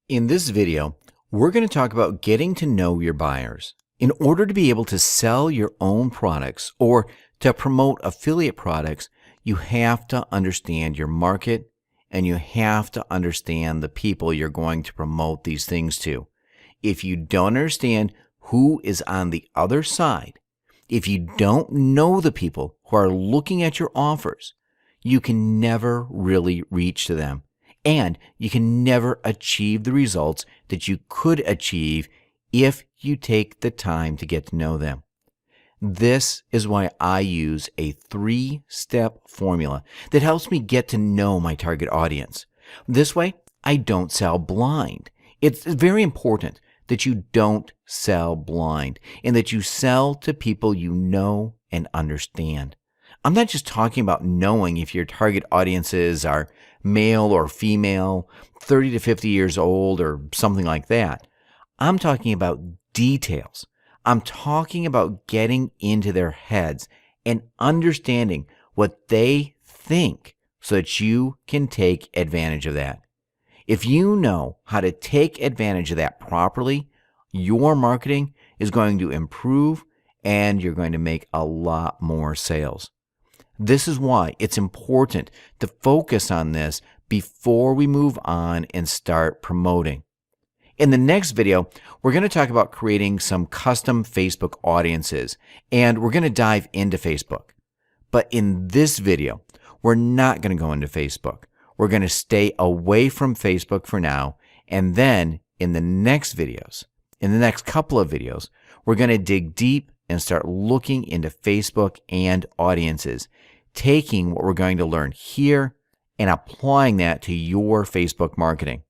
In this video, we're going to talk about getting to know your buyers. In order to be able to sell your own products or to promote affiliate products, you have to understand your market and you have to understand the people you're going to promote these things to. If you don't understand who is on the other side, if you don't know the people who are looking at your offers, you can never really reach to them. And you can never achieve the results that you could achieve if you take the time to get to know them. This is why I use a 3-step formula that helps me get to know my target audience. This way, I don't sell blind. It's very important that you don't sell blind and that you sell to people you know and understand. I'm not just talking about knowing if your target audiences are male or female, 30 to 50 years old, or something like that. I'm talking about details. I'm talking about getting into their heads and understanding what they think so that you can take advantage of that. If you know how to take advantage of that properly, your marketing is going to improve and you're going to make a lot more sales. This is why it's important to focus on this before we move on and start promoting. In the next video, we're going to talk about creating some custom Facebook audiences, and we're going to dive into Facebook. But in this video, we're not going to go into Facebook. We're going to stay away from Facebook for now, and then in the next videos, in the next couple of videos, we're going to dig deep and start looking into Facebook and audiences, taking what we're going to learn here and applying that to your Facebook marketing.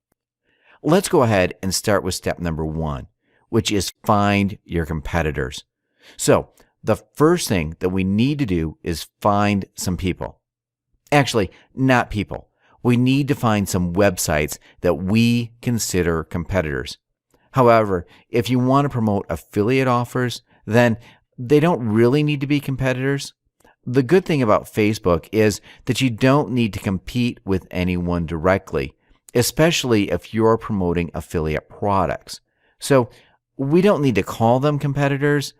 Let's go ahead and start with step number 1, which is find your competitors. So the first thing that we need to do is find some people. Actually, not people. We need to find some websites that we consider competitors. However, if you want to promote affiliate offers, then they don't really need to be competitors. The good thing about Facebook is that you don't need to compete with anyone directly, especially if you're promoting affiliate products. So we don't need to call them competitors.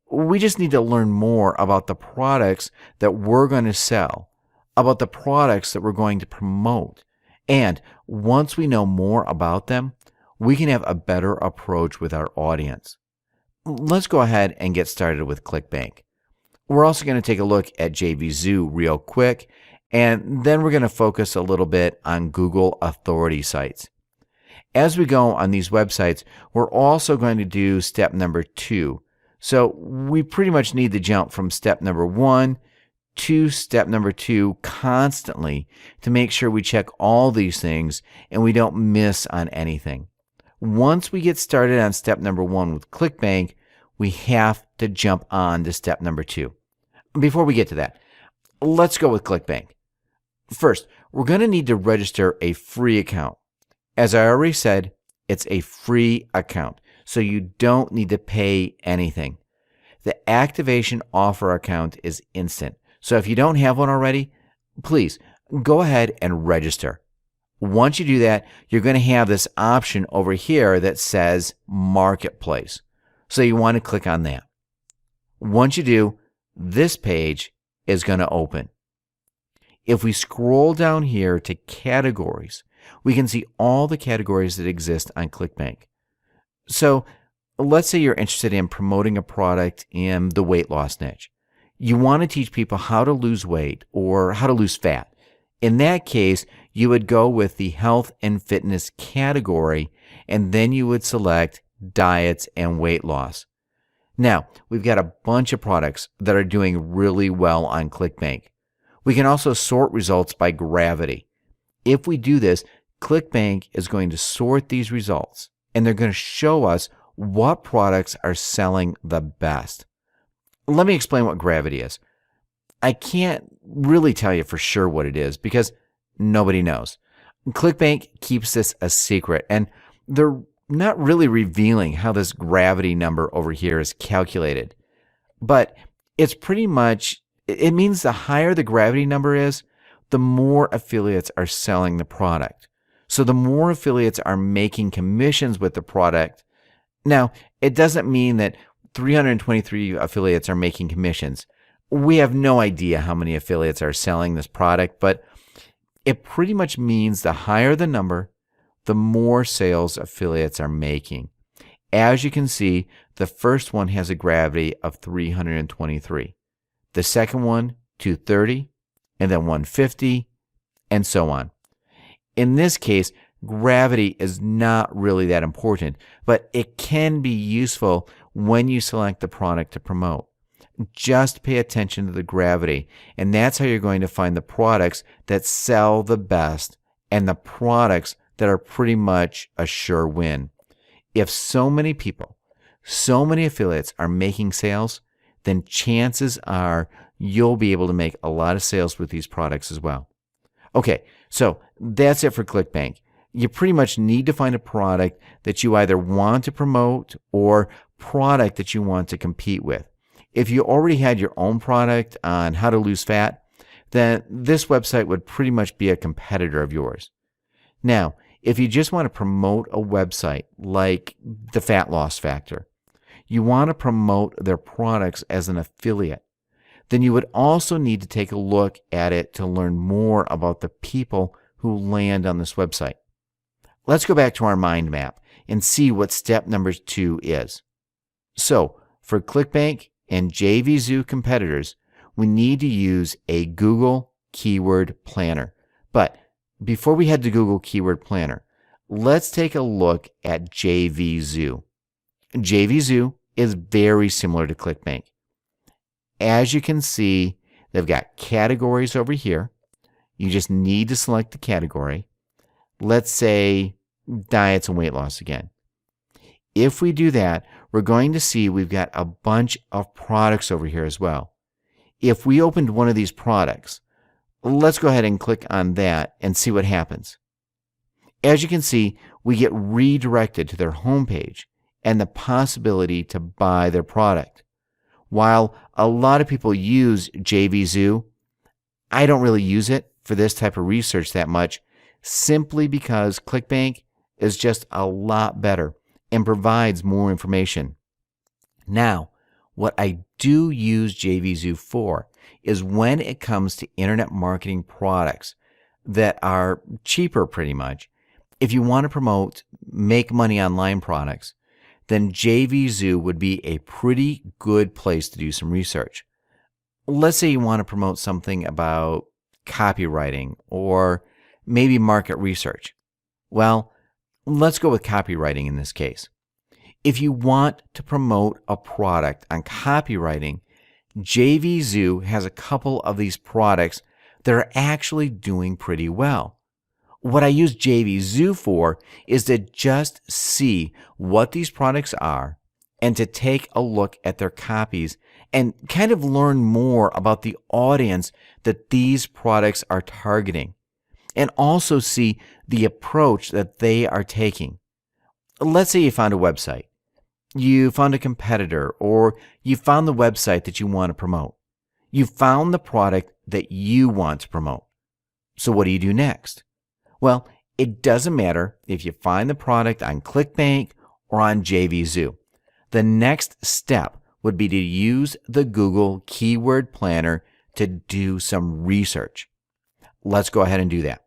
We just need to learn more about the products that we're going to sell, about the products that we're going to promote. And once we know more about them, we can have a better approach with our audience. Let's go ahead and get started with ClickBank. We're also going to take a look at JVZoo real quick, and then we're going to focus a little bit on Google authority sites. As we go on these websites, we're also going to do step number 2. So we pretty much need to jump from step number 1 to step number 2 constantly to make sure we check all these things and we don't miss on anything. Once we get started on step number 1 with ClickBank, we have to jump on to step number 2. Before we get to that, let's go with ClickBank. First, we're going to need to register a free account. As I already said, it's a free account, so you don't need to pay anything. The activation offer account is instant, so if you don't have one already, please go ahead and register. Once you do that, you're going to have this option over here that says Marketplace. So you want to click on that. Once you do, this page is going to open. If we scroll down here to categories, we can see all the categories that exist on ClickBank. So let's say you're interested in promoting a product in the weight loss niche. You want to teach people how to lose weight or how to lose fat. In that case, you would go with the health and fitness category, and then you would select diets and weight loss. Now, we've got a bunch of products that are doing really well on ClickBank. We can also sort results by gravity. If we do this, ClickBank is going to sort these results, and they're going to show us what products are selling the best. Let me explain what gravity is. I can't really tell you for sure what it is because nobody knows. ClickBank keeps this a secret, and they're not really revealing how this gravity number over here is calculated. But it's pretty much, it means the higher the gravity number is, the more affiliates are selling the product. So the more affiliates are making commissions with the product, now it doesn't mean that 323 affiliates are making commissions. We have no idea how many affiliates are selling this product, but it pretty much means the higher the number, the more sales affiliates are making. As you can see, the first one has a gravity of 323. The second one, 230, and then 150, and so on. In this case, gravity is not really that important, but it can be useful when you select the product to promote. Just pay attention to the gravity, and that's how you're going to find the products that sell the best and the products that are pretty much a sure win. If so many people, so many affiliates are making sales, then chances are you'll be able to make a lot of sales with these products as well. Okay, so that's it for ClickBank. You pretty much need to find a product that you either want to promote or product that you want to compete with. If you already had your own product on how to lose fat, then this website would pretty much be a competitor of yours. Now, if you just want to promote a website like the Fat Loss Factor, you want to promote their products as an affiliate, then you would also need to take a look at it to learn more about the people who land on this website. Let's go back to our mind map and see what step number 2 is. So, for ClickBank and JVZoo competitors, we need to use a Google Keyword Planner. But before we head to Google Keyword Planner, let's take a look at JVZoo. JVZoo is very similar to ClickBank. As you can see, they've got categories over here. You just need to select the category. Let's say diets and weight loss again. If we do that, we're going to see we've got a bunch of products over here as well. If we opened one of these products, let's go ahead and click on that and see what happens. As you can see, we get redirected to their homepage and the possibility to buy their product. While a lot of people use JVZoo, I don't really use it for this type of research that much, simply because ClickBank is just a lot better and provides more information. Now, what I do use JVZoo for is when it comes to internet marketing products that are cheaper pretty much. If you want to promote make money online products, then JVZoo would be a pretty good place to do some research. Let's say you want to promote something about copywriting or maybe market research. Well, let's go with copywriting in this case. If you want to promote a product on copywriting, JVZoo has a couple of these products that are actually doing pretty well. What I use JVZoo for is to just see what these products are and to take a look at their copies and kind of learn more about the audience that these products are targeting, and also see the approach that they are taking. Let's say you found a website, you found a competitor, or you found the website that you want to promote. You found the product that you want to promote. So what do you do next? Well, it doesn't matter if you find the product on ClickBank or on JVZoo. The next step would be to use the Google Keyword Planner to do some research. Let's go ahead and do that.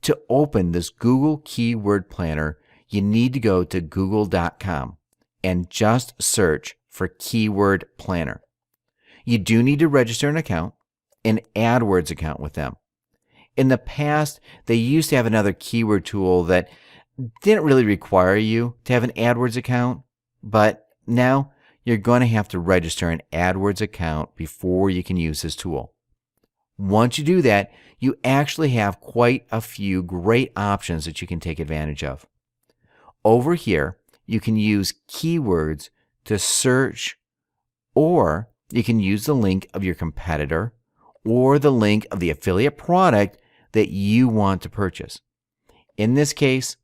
To open this Google Keyword Planner, you need to go to google.com and just search for Keyword Planner. You do need to register an account, an AdWords account with them. In the past, they used to have another keyword tool that didn't really require you to have an AdWords account, but now you're going to have to register an AdWords account before you can use this tool. Once you do that, you actually have quite a few great options that you can take advantage of. Over here, you can use keywords to search, or you can use the link of your competitor or the link of the affiliate product that you want to purchase. In this case,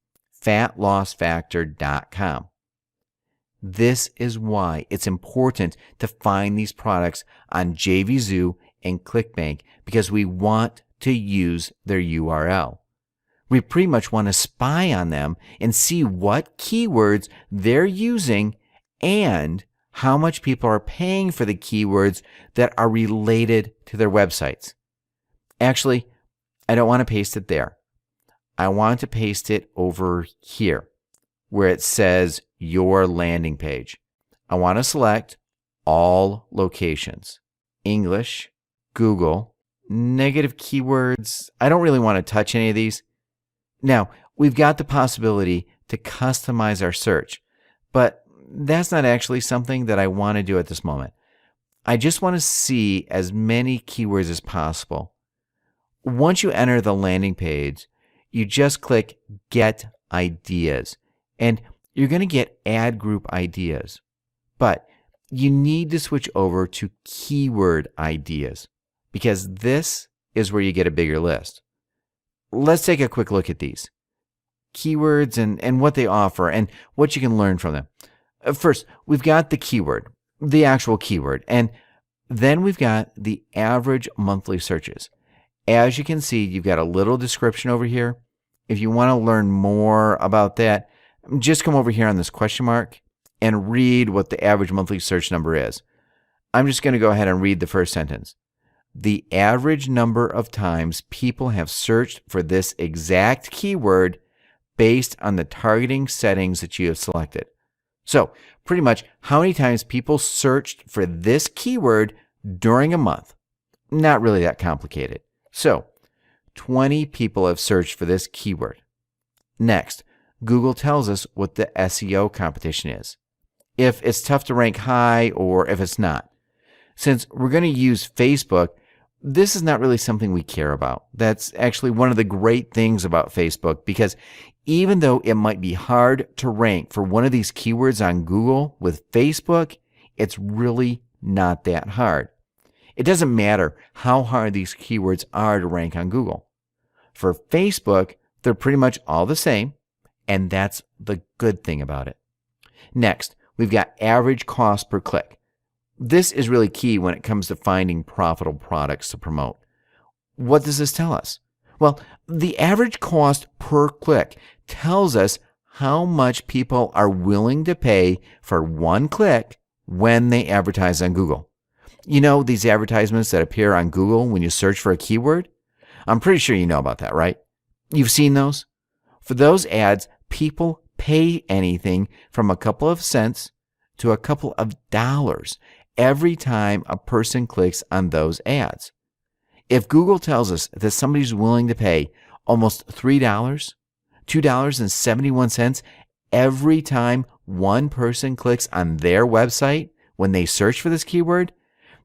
fatlossfactor.com. This is why it's important to find these products on JVZoo and ClickBank, because we want to use their URL. We pretty much want to spy on them and see what keywords they're using and how much people are paying for the keywords that are related to their websites. Actually, I don't want to paste it there. I want to paste it over here where it says your landing page. I want to select all locations. English, Google, negative keywords. I don't really want to touch any of these. Now, we've got the possibility to customize our search, but that's not actually something that I want to do at this moment. I just want to see as many keywords as possible. Once you enter the landing page, you just click Get Ideas, and you're going to get Ad Group Ideas. But you need to switch over to Keyword Ideas because this is where you get a bigger list. Let's take a quick look at these keywords and what they offer and what you can learn from them. First, we've got the keyword, the actual keyword, and then we've got the average monthly searches. As you can see, you've got a little description over here. If you want to learn more about that, just come over here on this question mark and read what the average monthly search number is. I'm just going to go ahead and read the first sentence. The average number of times people have searched for this exact keyword based on the targeting settings that you have selected. So, pretty much how many times people searched for this keyword during a month. Not really that complicated. So, 20 people have searched for this keyword. Next, Google tells us what the SEO competition is, if it's tough to rank high or if it's not. Since we're going to use Facebook, this is not really something we care about. That's actually one of the great things about Facebook because even though it might be hard to rank for one of these keywords on Google with Facebook, it's really not that hard. It doesn't matter how hard these keywords are to rank on Google. For Facebook, they're pretty much all the same, and that's the good thing about it. Next, we've got average cost per click. This is really key when it comes to finding profitable products to promote. What does this tell us? Well, the average cost per click tells us how much people are willing to pay for one click when they advertise on Google. You know these advertisements that appear on Google when you search for a keyword? I'm pretty sure you know about that, right? You've seen those? For those ads, people pay anything from a couple of cents to a couple of dollars every time a person clicks on those ads. If Google tells us that somebody's willing to pay almost $3, $2.71 every time one person clicks on their website when they search for this keyword,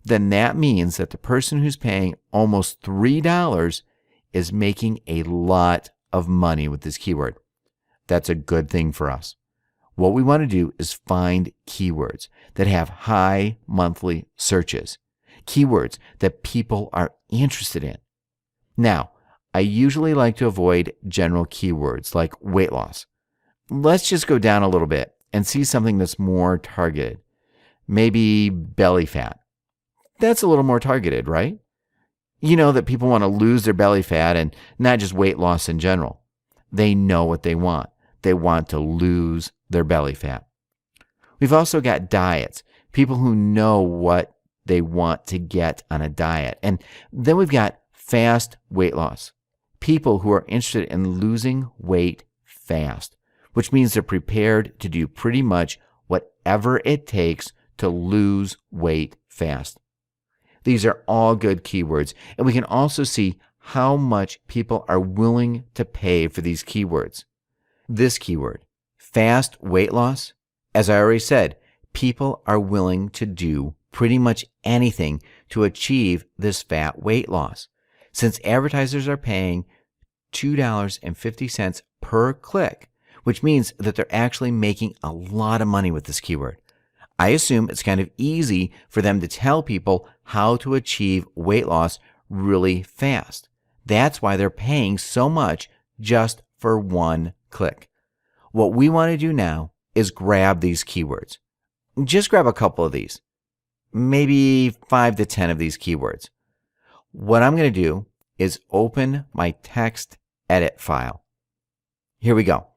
then that means that the person who's paying almost $3 is making a lot of money with this keyword. That's a good thing for us. What we want to do is find keywords that have high monthly searches, keywords that people are interested in. Now, I usually like to avoid general keywords like weight loss. Let's just go down a little bit and see something that's more targeted. Maybe belly fat. That's a little more targeted, right? You know that people want to lose their belly fat and not just weight loss in general. They know what they want. They want to lose their belly fat. We've also got diets, people who know what they want to get on a diet. And then we've got fast weight loss, people who are interested in losing weight fast, which means they're prepared to do pretty much whatever it takes to lose weight fast. These are all good keywords, and we can also see how much people are willing to pay for these keywords. This keyword, fast weight loss, as I already said, people are willing to do pretty much anything to achieve this fat weight loss. Since advertisers are paying $2.50 per click, which means that they're actually making a lot of money with this keyword. I assume it's kind of easy for them to tell people how to achieve weight loss really fast. That's why they're paying so much just for one click. What we want to do now is grab these keywords. Just grab a couple of these, maybe 5 to 10 of these keywords. What I'm going to do is open my text edit file. Here we go.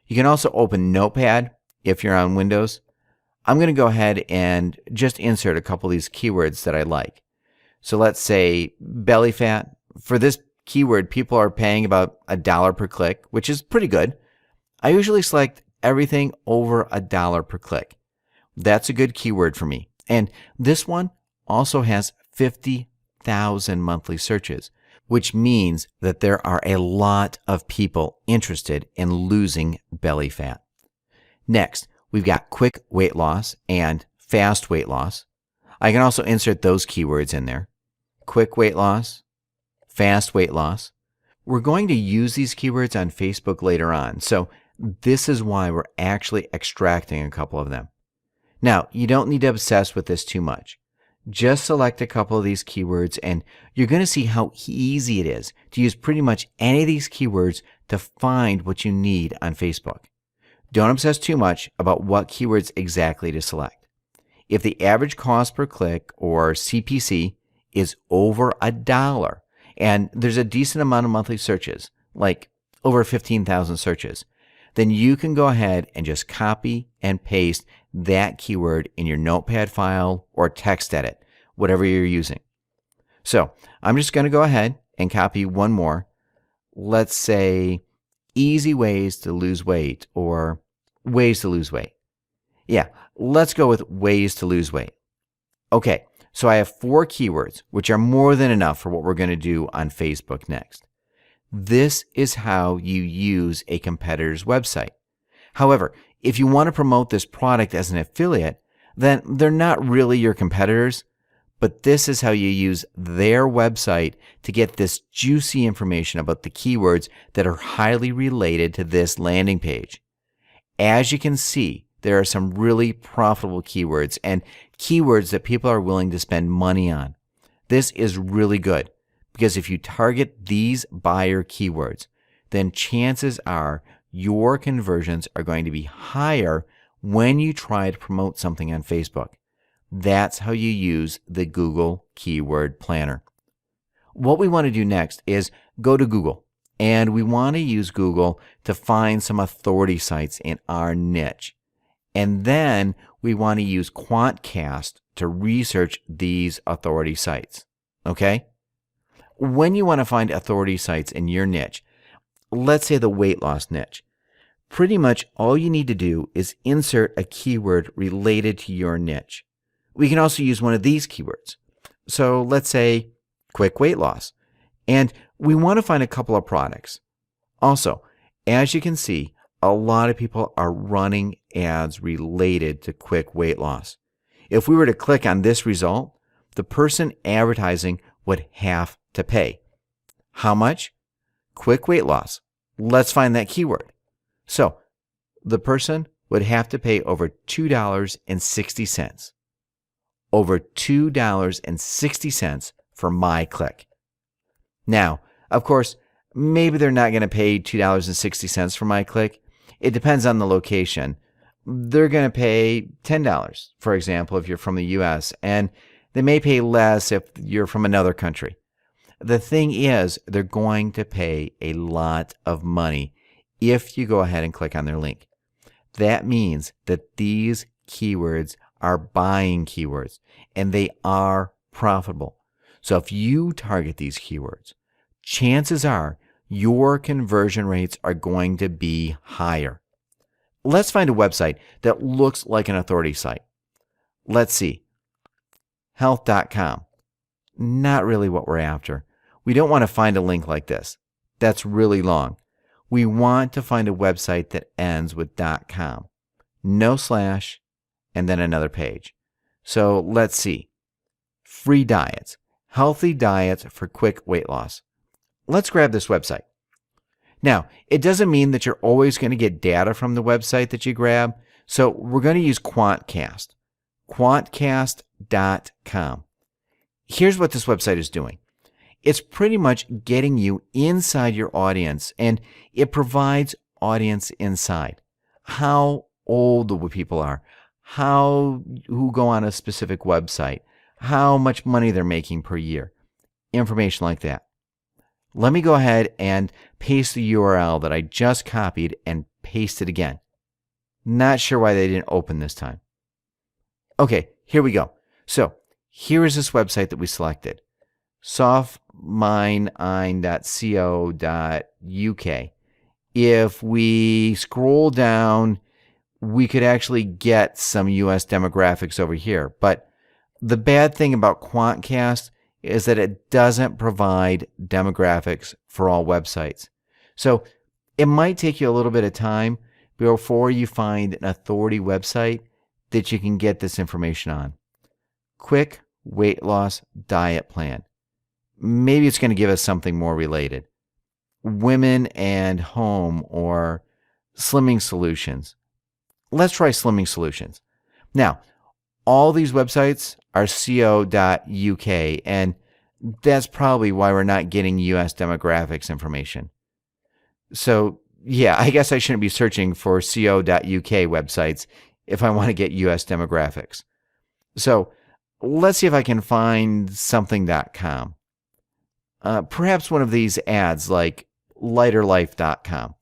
You can also open Notepad if you're on Windows. I'm going to go ahead and just insert a couple of these keywords that I like. So let's say belly fat. For this keyword, people are paying about $1 per click, which is pretty good. I usually select everything over $1 per click. That's a good keyword for me. And this one also has 50,000 monthly searches, which means that there are a lot of people interested in losing belly fat. Next, we've got quick weight loss and fast weight loss. I can also insert those keywords in there. Quick weight loss, fast weight loss. We're going to use these keywords on Facebook later on, so this is why we're actually extracting a couple of them. Now, you don't need to obsess with this too much. Just select a couple of these keywords and you're going to see how easy it is to use pretty much any of these keywords to find what you need on Facebook. Don't obsess too much about what keywords exactly to select. If the average cost per click, or CPC, is over $1 and there's a decent amount of monthly searches, like over 15,000 searches, then you can go ahead and just copy and paste that keyword in your Notepad file or text edit, whatever you're using. So I'm just going to go ahead and copy one more. Let's say easy ways to lose weight, or ways to lose weight. Yeah, let's go with ways to lose weight. Okay, so I have 4 keywords, which are more than enough for what we're going to do on Facebook next. This is how you use a competitor's website. However, if you want to promote this product as an affiliate, then they're not really your competitors, but this is how you use their website to get this juicy information about the keywords that are highly related to this landing page. As you can see, there are some really profitable keywords and keywords that people are willing to spend money on. This is really good because if you target these buyer keywords, then chances are your conversions are going to be higher when you try to promote something on Facebook. That's how you use the Google Keyword Planner. What we want to do next is go to Google, and we want to use Google to find some authority sites in our niche. And then we want to use Quantcast to research these authority sites. Okay? When you want to find authority sites in your niche, let's say the weight loss niche, pretty much all you need to do is insert a keyword related to your niche. We can also use one of these keywords. So let's say quick weight loss. And we want to find a couple of products. Also, as you can see, a lot of people are running ads related to quick weight loss. If we were to click on this result, the person advertising would have to pay. How much? Quick weight loss. Let's find that keyword. So the person would have to pay over $2.60. Over $2.60 for my click. Now, of course, maybe they're not going to pay $2.60 for my click. It depends on the location. They're going to pay $10, for example, if you're from the US, and they may pay less if you're from another country. The thing is, they're going to pay a lot of money if you go ahead and click on their link. That means that these keywords are buying keywords, and they are profitable. So if you target these keywords, chances are your conversion rates are going to be higher. Let's find a website that looks like an authority site. Let's see. Health.com. Not really what we're after. We don't want to find a link like this. That's really long. We want to find a website that ends with .com. No slash, and then another page. So let's see. Free diets. Healthy diets for quick weight loss. Let's grab this website. Now, it doesn't mean that you're always going to get data from the website that you grab, so we're going to use Quantcast. Quantcast.com. Here's what this website is doing. It's pretty much getting you inside your audience, and it provides audience insight. How old the people are, who go on a specific website, how much money they're making per year, information like that. Let me go ahead and paste the URL that I just copied and paste it again. Not sure why they didn't open this time. Okay, here we go. So here is this website that we selected, softminein.co.uk. If we scroll down, we could actually get some US demographics over here. But the bad thing about Quantcast is that it doesn't provide demographics for all websites. So it might take you a little bit of time before you find an authority website that you can get this information on. Quick weight loss diet plan. Maybe it's going to give us something more related. Women and home or slimming solutions. Let's try slimming solutions. Now, all these websites are co.uk, and that's probably why we're not getting US demographics information. So, yeah, I guess I shouldn't be searching for co.uk websites if I want to get US demographics. So, let's see if I can find something.com. Perhaps one of these ads like lighterlife.com.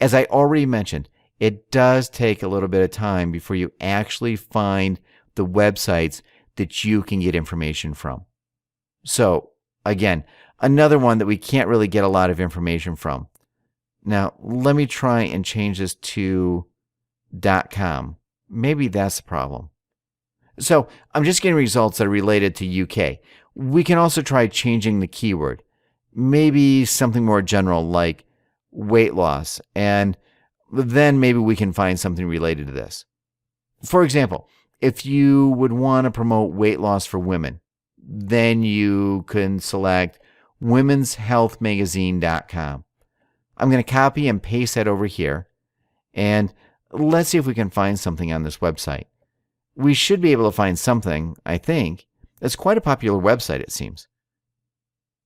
As I already mentioned, it does take a little bit of time before you actually find the websites that you can get information from. So, again, another one that we can't really get a lot of information from. Now, let me try and change this to .com. Maybe that's the problem. So, I'm just getting results that are related to UK. We can also try changing the keyword. Maybe something more general like weight loss, and then maybe we can find something related to this. For example, if you would want to promote weight loss for women, then you can select womenshealthmagazine.com. I'm going to copy and paste that over here, and let's see if we can find something on this website. We should be able to find something, I think. That's quite a popular website, it seems.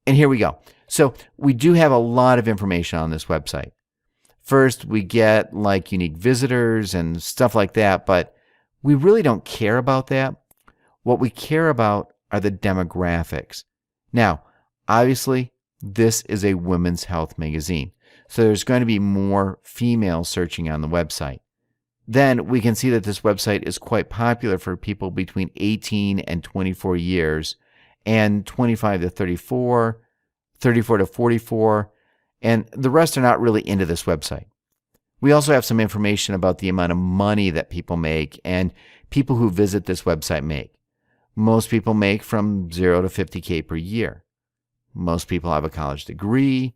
And here we go. So we do have a lot of information on this website. First, we get like unique visitors and stuff like that, but we really don't care about that. What we care about are the demographics. Now, obviously, this is a women's health magazine, so there's going to be more females searching on the website. Then we can see that this website is quite popular for people between 18 and 24 years, and 25 to 34, 34 to 44, and the rest are not really into this website. We also have some information about the amount of money that people make and people who visit this website make. Most people make from 0 to 50K per year. Most people have a college degree.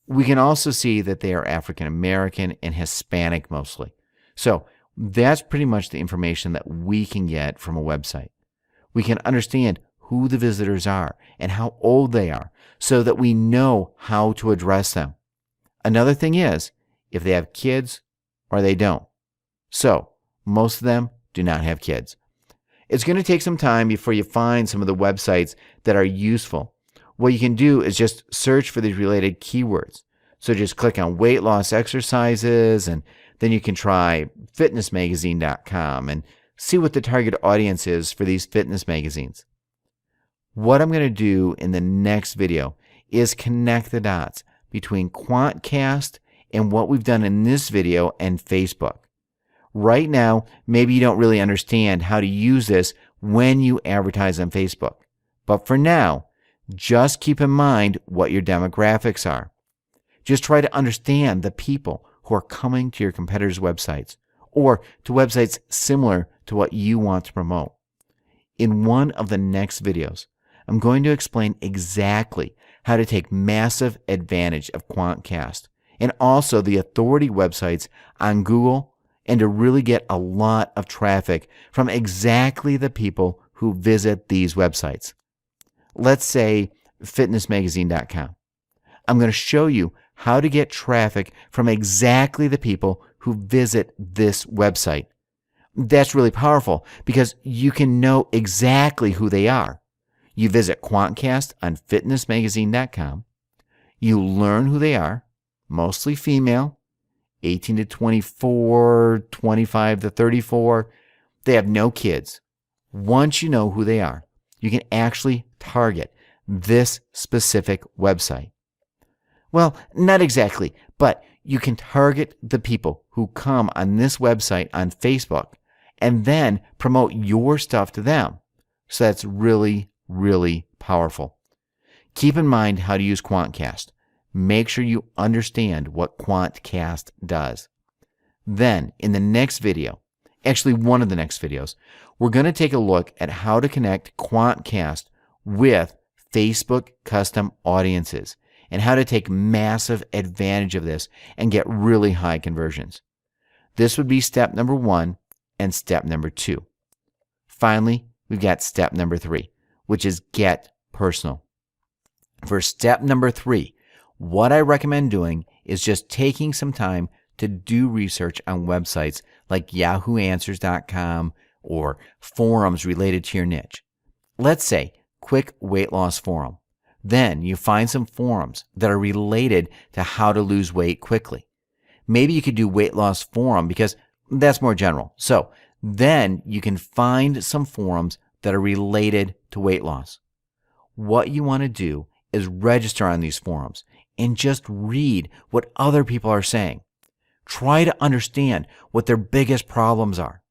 We can also see that they are African American and Hispanic mostly. So that's pretty much the information that we can get from a website. We can understand who the visitors are and how old they are so that we know how to address them. Another thing is if they have kids or they don't. So most of them do not have kids. It's going to take some time before you find some of the websites that are useful. What you can do is just search for these related keywords. So just click on weight loss exercises, and then you can try fitnessmagazine.com and see what the target audience is for these fitness magazines. What I'm going to do in the next video is connect the dots between Quantcast and what we've done in this video and Facebook. Right now, maybe you don't really understand how to use this when you advertise on Facebook. But for now, just keep in mind what your demographics are. Just try to understand the people who are coming to your competitors' websites or to websites similar to what you want to promote. In one of the next videos, I'm going to explain exactly how to take massive advantage of Quantcast and also the authority websites on Google, and to really get a lot of traffic from exactly the people who visit these websites. Let's say fitnessmagazine.com. I'm going to show you how to get traffic from exactly the people who visit this website. That's really powerful because you can know exactly who they are. You visit Quantcast on fitnessmagazine.com. You learn who they are, mostly female, 18 to 24, 25 to 34. They have no kids. Once you know who they are, you can actually target this specific website. Well, not exactly, but you can target the people who come on this website on Facebook and then promote your stuff to them. So that's really, really powerful. Keep in mind how to use Quantcast. Make sure you understand what Quantcast does. Then, in the next video, actually one of the next videos, we're going to take a look at how to connect Quantcast with Facebook custom audiences and how to take massive advantage of this and get really high conversions. This would be step number 1 and step number 2. Finally, we've got step number 3, which is get personal. For step number 3, what I recommend doing is just taking some time to do research on websites like yahooanswers.com or forums related to your niche. Let's say Quick Weight Loss Forum. Then you find some forums that are related to how to lose weight quickly. Maybe you could do Weight Loss Forum because that's more general. So then you can find some forums that are related to weight loss. What you want to do is register on these forums and just read what other people are saying. Try to understand what their biggest problems are.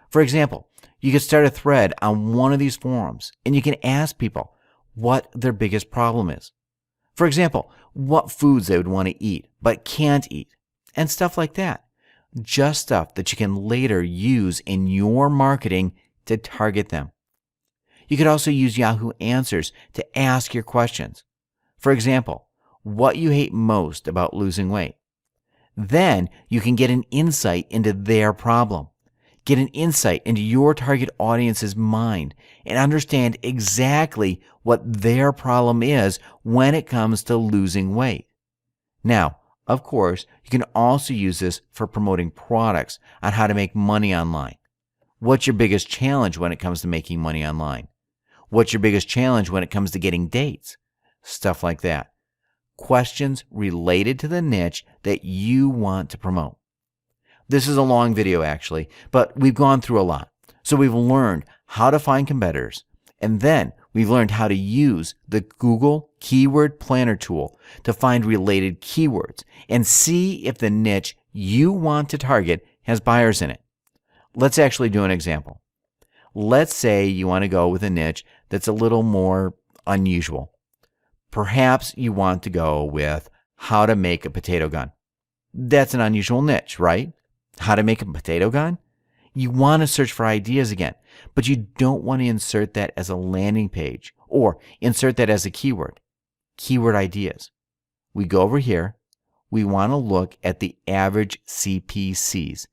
For example, you could start a thread on one of these forums and you can ask people what their biggest problem is. For example, what foods they would want to eat but can't eat, and stuff like that. Just stuff that you can later use in your marketing to target them. You could also use Yahoo Answers to ask your questions. For example, what you hate most about losing weight. Then you can get an insight into their problem. Get an insight into your target audience's mind and understand exactly what their problem is when it comes to losing weight. Now, of course, you can also use this for promoting products on how to make money online. What's your biggest challenge when it comes to making money online? What's your biggest challenge when it comes to getting dates? Stuff like that. Questions related to the niche that you want to promote. This is a long video actually, but we've gone through a lot. So we've learned how to find competitors, and then we've learned how to use the Google Keyword Planner tool to find related keywords and see if the niche you want to target has buyers in it. Let's actually do an example. Let's say you want to go with a niche that's a little more unusual. Perhaps you want to go with how to make a potato gun. That's an unusual niche, right? How to make a potato gun? You want to search for ideas again, but you don't want to insert that as a landing page or insert that as a keyword. Keyword ideas. We go over here. We want to look at the average CPCs.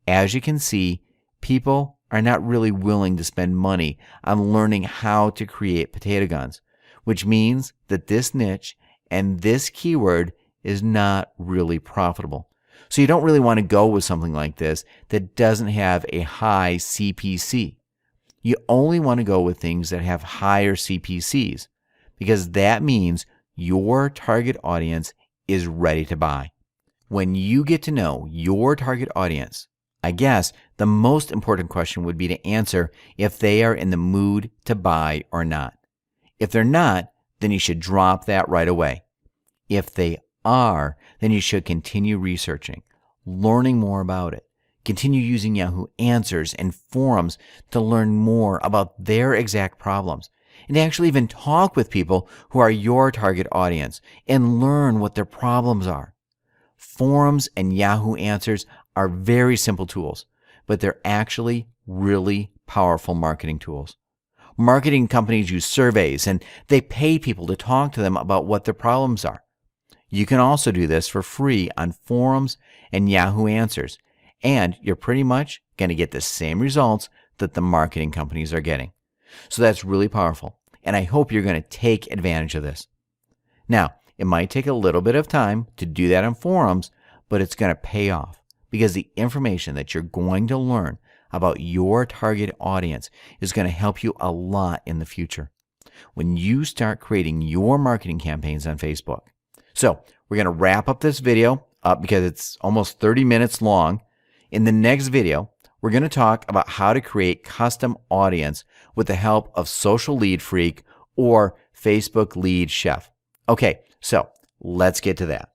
As you can see, people are not really willing to spend money on learning how to create potato guns, which means that this niche and this keyword is not really profitable. So you don't really want to go with something like this that doesn't have a high CPC. You only want to go with things that have higher CPCs because that means your target audience is ready to buy. When you get to know your target audience, I guess the most important question would be to answer if they are in the mood to buy or not. If they're not, then you should drop that right away. If they are, then you should continue researching, learning more about it. Continue using Yahoo Answers and forums to learn more about their exact problems, and actually even talk with people who are your target audience and learn what their problems are. Forums and Yahoo Answers are very simple tools, but they're actually really powerful marketing tools. Marketing companies use surveys and they pay people to talk to them about what their problems are. You can also do this for free on forums and Yahoo Answers, and you're pretty much going to get the same results that the marketing companies are getting. So that's really powerful, and I hope you're going to take advantage of this. Now, it might take a little bit of time to do that on forums, but it's going to pay off because the information that you're going to learn about your target audience is going to help you a lot in the future when you start creating your marketing campaigns on Facebook. So we're going to wrap up this video up because it's almost 30 minutes long. In the next video, we're going to talk about how to create custom audience with the help of Social Lead Freak or Facebook Lead Chef. Okay, so Let's get to that.